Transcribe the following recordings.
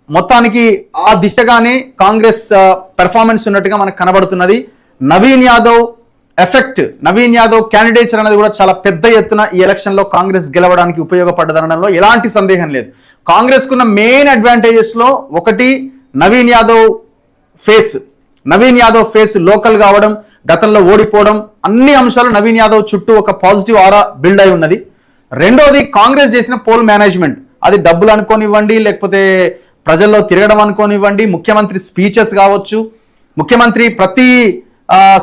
మొత్తానికి ఆ దిశగానే కాంగ్రెస్ పెర్ఫార్మెన్స్ ఉన్నట్టుగా మనకు కనబడుతున్నది. నవీన్ యాదవ్ ఎఫెక్ట్, నవీన్ యాదవ్ క్యాండిడేచర్ అనేది కూడా చాలా పెద్ద ఎత్తున ఈ ఎలక్షన్ లో కాంగ్రెస్ గెలవడానికి ఉపయోగపడ్డదనడంలో ఎలాంటి సందేహం లేదు. కాంగ్రెస్ కున్న మెయిన్ అడ్వాంటేజెస్ లో ఒకటి నవీన్ యాదవ్ ఫేస్ లోకల్ కావడం, గతంలో ఓడిపోవడం, అన్ని అంశాలు నవీన్ యాదవ్ చుట్టూ ఒక పాజిటివ్ ఆరా బిల్డ్ అయి ఉన్నది. రెండోది కాంగ్రెస్ చేసిన పోల్ మేనేజ్మెంట్, అది డబ్బులు అనుకోనివ్వండి, లేకపోతే ప్రజల్లో తిరగడం అనుకోనివ్వండి, ముఖ్యమంత్రి స్పీచెస్ కావచ్చు, ముఖ్యమంత్రి ప్రతి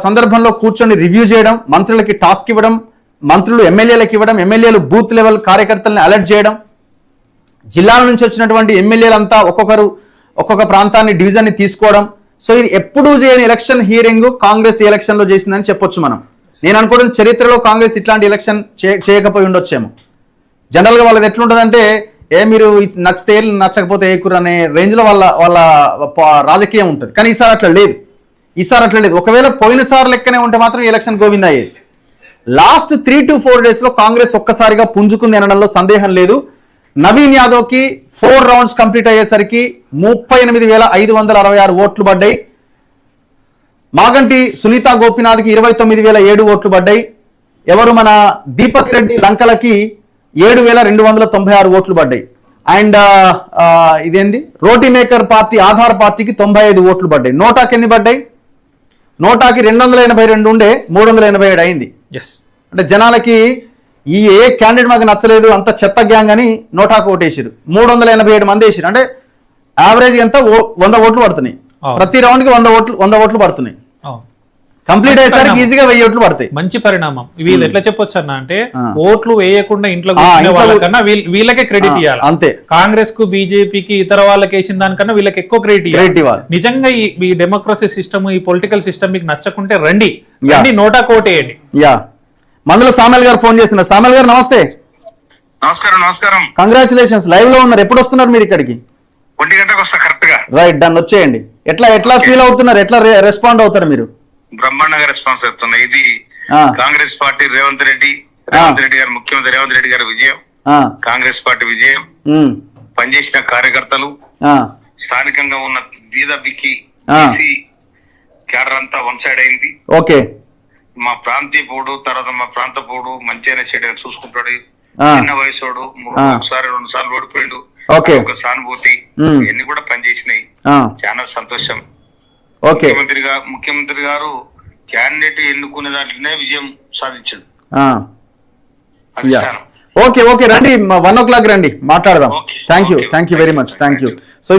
సందర్భంలో కూర్చొని రివ్యూ చేయడం, మంత్రులకి టాస్క్ ఇవ్వడం, మంత్రులు ఎమ్మెల్యేలకు ఇవ్వడం, ఎమ్మెల్యేలు బూత్ లెవెల్ కార్యకర్తలను అలర్ట్ చేయడం, జిల్లాల నుంచి వచ్చినటువంటి ఎమ్మెల్యేలంతా ఒక్కొక్క ప్రాంతాన్ని డివిజన్ని తీసుకోవడం. సో ఇది ఎప్పుడూ చేయని ఎలక్షన్ హీరింగ్ కాంగ్రెస్ ఎలక్షన్ లో చేసిందని చెప్పొచ్చు మనం. నేను అనుకోవడం చరిత్రలో కాంగ్రెస్ ఇట్లాంటి ఎలక్షన్ చేయకపోయి ఉండొచ్చేమో. జనరల్ గా వాళ్ళది ఎట్లుంటుందంటే మీరు నచ్చితే నచ్చకపోతే ఏకురు అనే రేంజ్ లో వాళ్ళ రాజకీయం ఉంటుంది. కానీ ఈసారి అట్లా లేదు. ఒకవేళ పోయినసారి లెక్కనే ఉంటే మాత్రం ఎలక్షన్ గోవింద అయ్యేది. లాస్ట్ 3 to 4 days లో కాంగ్రెస్ ఒక్కసారిగా పుంజుకుంది అనడంలో సందేహం లేదు. నవీన్ యాదవ్ కి 4 rounds కంప్లీట్ అయ్యేసరికి 38,566 ఓట్లు పడ్డాయి. మాగంటి సునీత గోపినాథ్కి 29,007 ఓట్లు పడ్డాయి. ఎవరు మన దీపక్ రెడ్డి లంకలకి 7,296 ఓట్లు పడ్డాయి. అండ్ ఇదేంది రోటీ మేకర్ పార్టీ ఆధార్ పార్టీకి 95 ఓట్లు పడ్డాయి. నోటాకి ఎన్ని పడ్డాయి? నోటాకి 282 ఉండే 387 అయింది. అంటే జనాలకి ఈ ఏ క్యాండిడేట్ మాకు నచ్చలేదు, అంత చెత్త గ్యాంగ్ అని నోటాకు ఓటేసారు. 387 మంది వేసారు. అంటే యావరేజ్ ఎంత 100 ఓట్లు పడుతున్నాయి. ప్రతి రౌండ్ కి 100 ఓట్లు పడుతున్నాయి. కంప్లీట్ అయ్యేసరికి ఈజీగా 1000 ఓట్లు పడతాయి. మంచి పరిణామం. వీళ్ళు ఎట్లా చెప్పొచ్చు అన్న అంటే ఓట్లు వేయకుండా ఇంట్లో వాళ్ళకన్నా వీళ్ళకే క్రెడిట్ ఇవ్వాలి. అంతే. కాంగ్రెస్ కు బీజేపీకి ఇతర వాళ్ళకి వేసిన దానికన్నా వీళ్ళకి ఎక్కువ క్రెడిట్ ఇవ్వాలి. నిజంగా ఈ డెమోక్రసీ సిస్టమ్, ఈ పొలిటికల్ సిస్టమ్ మీకు నచ్చకుంటే రండి నోటా కోటేయండి. మందుల సామెల్ గారు ఫోన్ చేస్తున్నారు. సామెల్ గారు నమస్తే. నమస్కారం. కంగ్రాచులేషన్స్. లైవ్ లో ఉన్నారు. ఎప్పుడు వస్తున్నారు మీరు ఇక్కడికి? 1 గంటకు వస్తా కరెక్ట్ గా. Right, done. వచ్చేయండి. ఎట్లా ఫీల్ అవుతున్నారు? ఎట్లా రెస్పాండ్ అవుతారు మీరు? బ్రహ్మాండంగా రెస్పాన్స్ అవుతున్నా. ఇది కాంగ్రెస్ పార్టీ రేవంత్ రెడ్డి గారు, ముఖ్యమంత్రి రేవంత్ రెడ్డి గారి విజయం, కాంగ్రెస్ పార్టీ విజయం, పనిచేసిన కార్యకర్తలు, స్థానికంగా ఉన్న బీద బిక్కి క్యాడర్ అంతా వన్ సైడ్ అయింది. ఓకే. మా ప్రాంతీయ పోడు, తర్వాత మా ప్రాంత పోడు మంచిగానే చెడు చూసుకుంటాడు. చిన్న వయసుడు, ఒకసారి 2 సార్లు ఓడిపోయాడు. ఒక సానుభూతి ఇవన్నీ కూడా పనిచేసినాయి. చాలా సంతోషం. ముఖ్యమంత్రి గారు క్యాండిడేట్ ఎన్నుకునే దాంట్లోనే విజయం సాధించాడు. ఓకే రండి, 1 o'clock రండి, మాట్లాడదాం. Thank you very much. Thank you. So